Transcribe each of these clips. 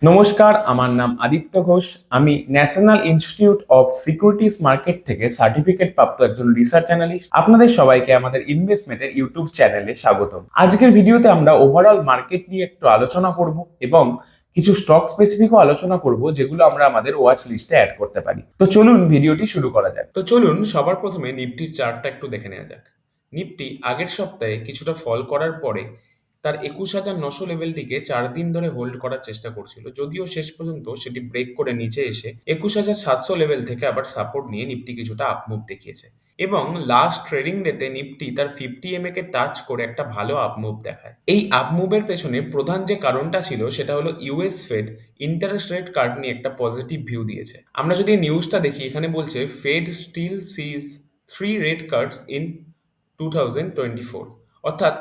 নমস্কার, আমার নাম আদিত্য ঘোষ। আমি national institute of securities market থেকে সার্টিফিকেট প্রাপ্ত একজন রিসার্চ অ্যানালিস্ট। আপনাদের সবাইকে আমাদের ইনভেস্টমেন্টের ইউটিউব চ্যানেলে স্বাগত। আজকের ভিডিওতে আমরা ওভারঅল মার্কেট নিয়ে একটু আলোচনা করব এবং কিছু স্টক স্পেসিফিকও আলোচনা করব যেগুলো আমরা আমাদের ওয়াচ লিস্টে অ্যাড করতে পারি। তো চলুন ভিডিওটি শুরু করা যাক। তো চলুন সবার প্রথমে নিফটির চার্টটা একটু দেখে নেওয়া যাক। নিফটি আগের সপ্তাহে কিছুটা ফল করার পরে তার ২১,৯০০ লেভেলটিকে ৪ দিন ধরে হোল্ড করার চেষ্টা করছিল, যদিও শেষ পর্যন্ত সেটি ব্রেক করে নিচে এসে ২১,৭০০ লেভেল থেকে আবার সাপোর্ট নিয়ে নিফটি কিছুটা আপমুভ দেখিয়েছে এবং লাস্ট ট্রেডিং ডেতে নিফটি তার 50 এমএ কে টাচ করে একটা ভালো আপমুভ দেখায়। এই আপমুভের পেছনে প্রধান যে কারণটা ছিল সেটা হলো US Fed interest rate cut নিয়ে একটা পজিটিভ ভিউ দিয়েছে। আমরা যদি নিউজটা দেখি, এখানে বলছে Fed still sees 3 rate cuts in 2024, অর্থাৎ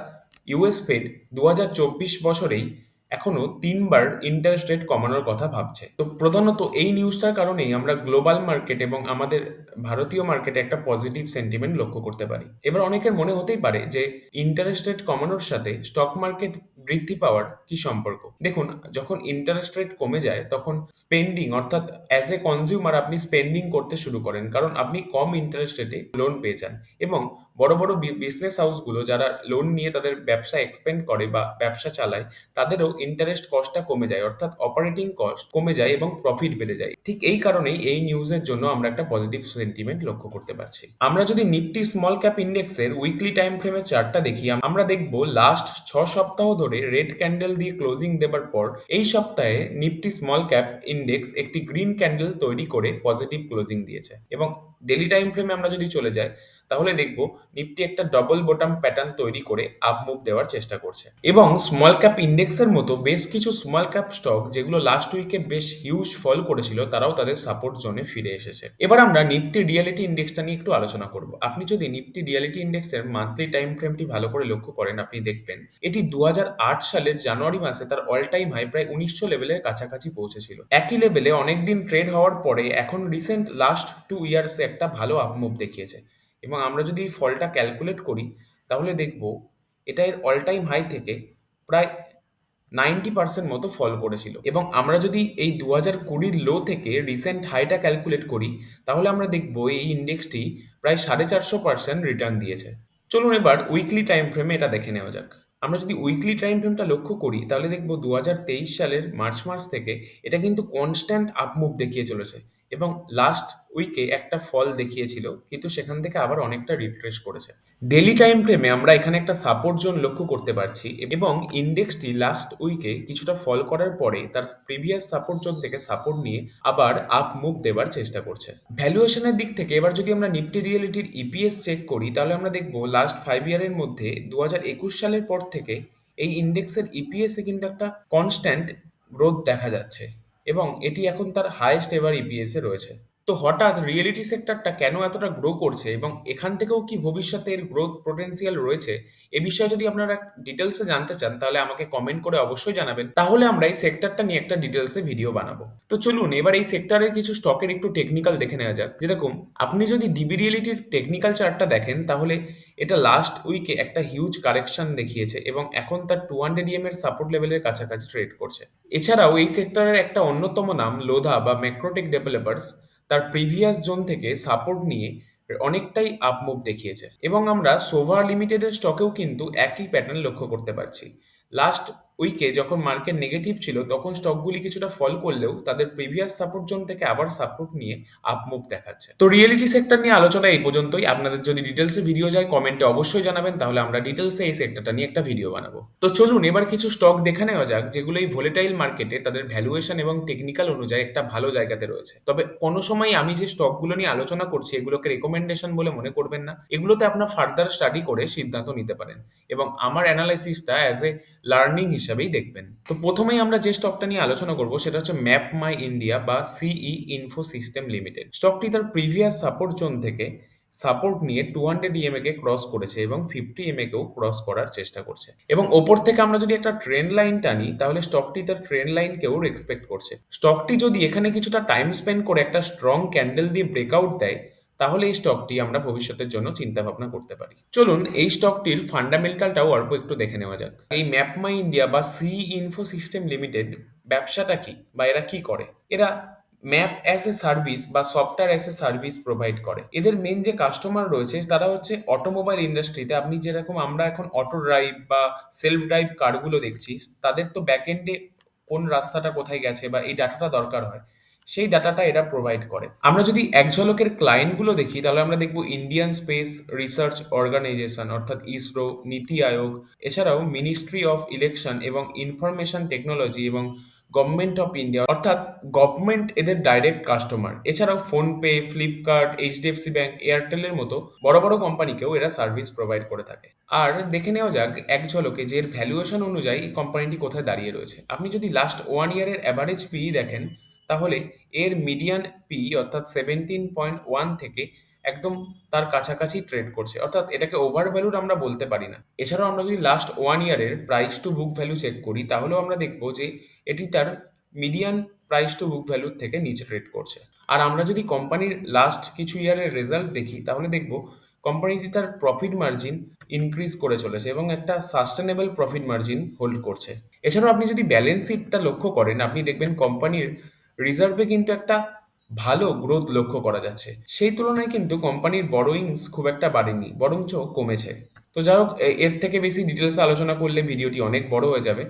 ইউএস ফেড ২০২৪ বছরেই এখনো ৩ বার ইন্টারেস্ট রেট কমানোর কথা ভাবছে। তো প্রধানত এই নিউজটার কারণেই আমরা গ্লোবাল মার্কেট এবং আমাদের ভারতীয় মার্কেটে একটা পজিটিভ সেন্টিমেন্ট লক্ষ্য করতে পারি। এবার অনেকের মনে হতেই পারে যে ইন্টারেস্ট রেট কমানোর সাথে স্টক মার্কেট বৃদ্ধি পাওয়ার কি সম্পর্ক। দেখুন, যখন ইন্টারেস্ট রেট কমে যায় তখন স্পেন্ডিং, অর্থাৎ অ্যাজ এ কনজিউমার আপনি স্পেন্ডিং করতে শুরু করেন, কারণ আপনি কম ইন্টারেস্ট রেটে লোন পেয়ে যান এবং বড় বড় বিজনেস হাউসগুলো যারা লোন নিয়ে তাদের ব্যবসা এক্সপেন্ড করে বা ব্যবসা চালায়, তাদেরও ইন্টারেস্ট কস্টটা কমে যায়, অর্থাৎ অপারেটিং কস্ট কমে যায় এবং প্রফিট বেড়ে যায়। ঠিক এই কারণেই এই নিউজের জন্য আমরা একটা পজিটিভ সেন্টিমেন্ট লক্ষ্য করতে পারছি। আমরা যদি নিফটি স্মল ক্যাপ ইন্ডেক্সের উইকলি টাইম ফ্রেমের চার্টটা দেখি, আমরা দেখব লাস্ট 6 সপ্তাহ ধরে রেড ক্যান্ডেল দিয়ে ক্লোজিং দেবার পর এই সপ্তাহে নিফটি স্মল ক্যাপ ইন্ডেক্স একটি গ্রিন ক্যান্ডেল তৈরি করে পজিটিভ ক্লোজিং দিয়েছে এবং ডেলি টাইম ফ্রেমে আমরা যদি চলে যাই তাহলে দেখব নিফটি একটা ডবল বটম প্যাটার্ন তৈরি করে আপ মুভ দেওয়ার চেষ্টা করছে এবং স্মল ক্যাপ ইন্ডেক্সের মতো বেশ কিছু স্মল ক্যাপ স্টক যেগুলো লাস্ট উইকে বেশ হিউজ ফল করেছিল, তারাও তাদের সাপোর্ট জোনে ফিরে এসেছে। এবার আমরা নিফটি রিয়েলিটি ইন্ডেক্সটা নিয়ে একটু আলোচনা করব। আপনি যদি নিফটি রিয়েলিটি ইন্ডেক্সের মান্থলি টাইম ফ্রেমটি ভালো করে লক্ষ্য করেন, আপনি দেখবেন এটি ২০০৮ সালের জানুয়ারি মাসে তার অল টাইম হাই প্রায় ১৯০০ লেভেলের কাছাকাছি পৌঁছেছিল। একই লেভেলে অনেকদিন ট্রেড হওয়ার পরে এখন রিসেন্ট লাস্ট 2 ইয়ার্সে একটা ভালো আপ মুভ দেখিয়েছে এবং আমরা যদি এই ফলটা ক্যালকুলেট করি তাহলে দেখব এটা এর অল টাইম হাই থেকে প্রায় 90% মতো ফল করেছিল এবং আমরা যদি এই 2020 লো থেকে রিসেন্ট হাইটা ক্যালকুলেট করি তাহলে আমরা দেখব এই ইন্ডেক্সটি প্রায় 450% রিটার্ন দিয়েছে। চলুন এবার উইকলি টাইম ফ্রেমে এটা দেখে নেওয়া যাক। আমরা যদি উইকলি টাইম ফ্রেমটা লক্ষ্য করি তাহলে দেখব 2023 সালের মার্চ মাস থেকে এটা কিন্তু কনস্ট্যান্ট আপ মুভ দেখিয়ে চলেছে এবং লাস্ট উইকে একটা ফল দেখিয়েছিল, কিন্তু সেখান থেকে আবার অনেকটা রিট্রেস করেছে। ডেলি টাইম ফ্রেমে আমরা এখানে একটা সাপোর্ট জোন লক্ষ্য করতে পারছি এবং ইন্ডেক্সটি লাস্ট উইকে কিছুটা ফল করার পরে তার প্রিভিয়াস সাপোর্ট জোন থেকে সাপোর্ট নিয়ে আবার আপ মুভ দেবার চেষ্টা করছে। ভ্যালুয়েশনের দিক থেকে এবার যদি আমরা নিফটি রিয়েলিটির ইপিএস চেক করি তাহলে আমরা দেখব লাস্ট 5 ইয়ারের মধ্যে 2021 সালের পর থেকে এই ইন্ডেক্সের ইপিএসে কিন্তু একটা কনস্ট্যান্ট গ্রোথ দেখা যাচ্ছে এবং এটি এখন তার হাইয়েস্ট এভার ইপিএসে রয়েছে। তো হঠাৎ রিয়েলিটি সেক্টরটা কেন এতটা গ্রো করছে এবং এখান থেকেও কি ভবিষ্যতে এর গ্রোথ পোটেনশিয়াল রয়েছে, এ বিষয়ে যদি আপনারা ডিটেলসে জানতে চান তাহলে আমাকে কমেন্ট করে অবশ্যই জানাবেন, তাহলে আমরা এই সেক্টরটা নিয়ে একটা ডিটেলসে ভিডিও বানাবো। তো চলুন এবার এই সেক্টরের কিছু স্টকের একটু টেকনিক্যাল দেখে নেওয়া যাক। যেরকম আপনি যদি ডিবি রিয়েলিটির টেকনিক্যাল চার্টটা দেখেন তাহলে এটা লাস্ট উইকে একটা হিউজ কারেকশন দেখিয়েছে এবং এখন তার 200 EM এর সাপোর্ট লেভেলের কাছাকাছি ট্রেড করছে। এছাড়াও এই সেক্টরের একটা অন্যতম নাম লোধা বা ম্যাক্রোটেক ডেভেলপার্স তার প্রিভিয়াস জোন থেকে সাপোর্ট নিয়ে অনেকটাই আপ মুভ দেখিয়েছে এবং আমরা সোভা লিমিটেডের স্টকেও কিন্তু একই প্যাটার্ন লক্ষ্য করতে পারছি। লাস্ট উইকে যখন মার্কেট নেগেটিভ ছিল তখন স্টকগুলি কিছুটা ফল করলেও তাদের প্রিভিয়াস সাপোর্ট জোন থেকে আবার সাপোর্ট নিয়ে আপ মুভ দেখাচ্ছে। তো রিয়েলিটি সেক্টর নিয়ে আলোচনা এই পর্যন্তই। আপনাদের যদি ডিটেলসে ভিডিও যায় কমেন্টে অবশ্যই জানাবেন, তাহলে আমরা ডিটেলসে এই সেক্টরটা নিয়ে একটা ভিডিও বানাবো। তো চলুন এবার কিছু স্টক দেখে নেওয়া যাক যেগুলো এই ভোলেটাইল মার্কেটে তাদের ভ্যালুয়েশন এবং টেকনিক্যাল অনুযায়ী একটা ভালো জায়গাতে রয়েছে। তবে কোনো সময় আমি যে স্টকগুলো নিয়ে আলোচনা করছি এগুলোকে রেকমেন্ডেশন বলে মনে করবেন না, এগুলোতে আপনার ফার্দার স্টাডি করে সিদ্ধান্ত নিতে পারেন এবং আমার অ্যানালাইসিসটা অ্যাজ এ লার্নিং হিসাবেই দেখবেন। তো প্রথমেই আমরা যে স্টকটা নিয়ে আলোচনা করব সেটা হচ্ছে ম্যাপ মাই ইন্ডিয়া বা সিই ইনফো সিস্টেম লিমিটেড। স্টকটি তার প্রিভিয়াস সাপোর্ট জোন থেকে সাপোর্ট নিয়ে 200 EMA কে ক্রস করেছে এবং 50 EMA কেও ক্রস করার চেষ্টা করছে এবং ওপর থেকে আমরা যদি একটা ট্রেন্ড লাইন টানি তাহলে স্টকটি তার ট্রেন্ড লাইনকেও রেসপেক্ট করছে। স্টকটি যদি এখানে কিছুটা টাইম স্পেন্ড করে একটা স্ট্রং ক্যান্ডেল দিয়ে ব্রেকআউট দেয় তাহলে এই স্টকটি আমরা ভবিষ্যতের জন্য চিন্তা ভাবনা করতে পারি। চলুন এই স্টকটির ফান্ডামেন্টালটাও অল্প একটু দেখে নেওয়া যাক। এই ম্যাপমাই ইন্ডিয়া বা সি ইনফো সিস্টেম লিমিটেড ব্যবসাটা কি বা এরা কি করে? এরা ম্যাপ অ্যাজ এ সার্ভিস বা software as a service provide করে। এদের মেন যে কাস্টমার রয়েছে তারা হচ্ছে অটোমোবাইল ইন্ডাস্ট্রিতে। আপনি যেরকম আমরা এখন অটো ড্রাইভ বা সেলফ ড্রাইভ কারগুলো দেখছি, তাদের তো ব্যাক এন্ডে কোন রাস্তাটা কোথায় গেছে বা এই ডাটাটা দরকার হয়, সেই ডাটাটা এরা প্রোভাইড করে। আমরা যদি এক ঝলকের ক্লায়েন্টগুলো দেখি তাহলে আমরা দেখব ইন্ডিয়ান স্পেস রিসার্চ অর্গানাইজেশন অর্থাৎ ইসরো, নীতি আয়োগ, এছাড়াও মিনিস্ট্রি অফ ইলেকশন এবং ইনফরমেশন টেকনোলজি এবং গভর্নমেন্ট অফ ইন্ডিয়া অর্থাৎ গভর্নমেন্ট এদের ডাইরেক্ট কাস্টমার। এছাড়াও ফোনপে, ফ্লিপকার্ট, এইচডিএফসি ব্যাংক, এয়ারটেলের মতো বড় বড় কোম্পানিকেও এরা সার্ভিস প্রোভাইড করে থাকে। আর দেখে নেওয়া যাক এক ঝলকে যে এর ভ্যালুয়েশন অনুযায়ী এই কোম্পানিটি কোথায় দাঁড়িয়ে রয়েছে। আপনি যদি লাস্ট 1 ইয়ারের অ্যাভারেজ পিই দেখেন তাহলে এর মিডিয়ান পিই অর্থাৎ 17.1 থেকে একদম তার কাছাকাছি ট্রেড করছে, অর্থাৎ এটাকে ওভার ভ্যালুড আমরা বলতে পারি না। এছাড়াও আমরা যদি লাস্ট 1 ইয়ারের price to book value check করি তাহলেও আমরা দেখবো যে এটি তার মিডিয়ান প্রাইস টু বুক ভ্যালুর থেকে নিচে ট্রেড করছে। আর আমরা যদি কোম্পানির লাস্ট কিছু ইয়ারের রেজাল্ট দেখি তাহলে দেখবো কোম্পানিটি তার প্রফিট মার্জিন ইনক্রিজ করে চলেছে এবং একটা সাস্টেনেবল প্রফিট মার্জিন হোল্ড করছে। এছাড়াও আপনি যদি ব্যালেন্স শিটটা লক্ষ্য করেন আপনি দেখবেন কোম্পানির রিজার্ভে কিন্তু একটা ভালো গ্রোথ লক্ষ্য করা যাচ্ছে। সেই তুলনায় কিন্তু কোম্পানির বরোয়িংস খুব একটা বাড়েনি, বরঞ্চ কমেছে। তো যাই হোক, এর থেকে বেশি ডিটেলসে আলোচনা করলে ভিডিওটি অনেক বড় হয়ে যাবে।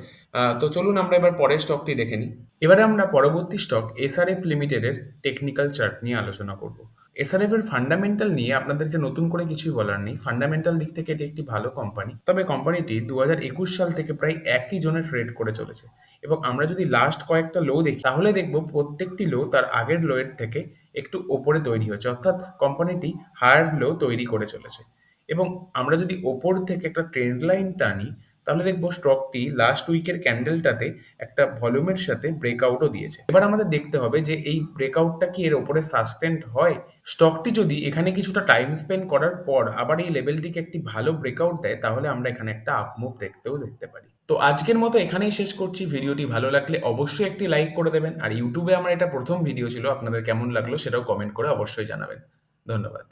তো চলুন আমরা এবার পরের স্টকটি দেখে নিই। এবারে আমরা পরবর্তী স্টক এসআরএফ লিমিটেডের টেকনিক্যাল চার্ট নিয়ে আলোচনা করব। এসআরএফ এর ফান্ডামেন্টাল নিয়ে আপনাদেরকে নতুন করে কিছুই বলার নেই। ফান্ডামেন্টাল দিক থেকে এটি একটি ভালো কোম্পানি। তবে কোম্পানিটি 2021 সাল থেকে প্রায় একই জোনে ট্রেড করে চলেছে এবং আমরা যদি লাস্ট কয়েকটা লো দেখি তাহলে দেখব প্রত্যেকটি লো তার আগের লো এর থেকে একটু ওপরে তৈরি হচ্ছে, অর্থাৎ কোম্পানিটি হায়ার লো তৈরি করে চলেছে। এবং আমরা যদি ওপর থেকে একটা ট্রেন্ড লাইন টানি তাহলে দেখবো স্টকটি লাস্ট উইকের ক্যান্ডেলটাতে একটা ভলিউমের সাথে ব্রেকআউটও দিয়েছে। এবার আমাদের দেখতে হবে যে এই ব্রেকআউটটা কি এর ওপরে সাস্টেন্ড হয়। স্টকটি যদি এখানে কিছুটা টাইম স্পেন্ড করার পর আবার এই লেভেলটিকে একটি ভালো ব্রেকআউট দেয় তাহলে আমরা এখানে একটা আপমুভ দেখতে পারি। তো আজকের মতো এখানেই শেষ করছি। ভিডিওটি ভালো লাগলে অবশ্যই একটি লাইক করে দেবেন। আর ইউটিউবে আমার এটা প্রথম ভিডিও ছিল, আপনাদের কেমন লাগলো সেটাও কমেন্ট করে অবশ্যই জানাবেন। ধন্যবাদ।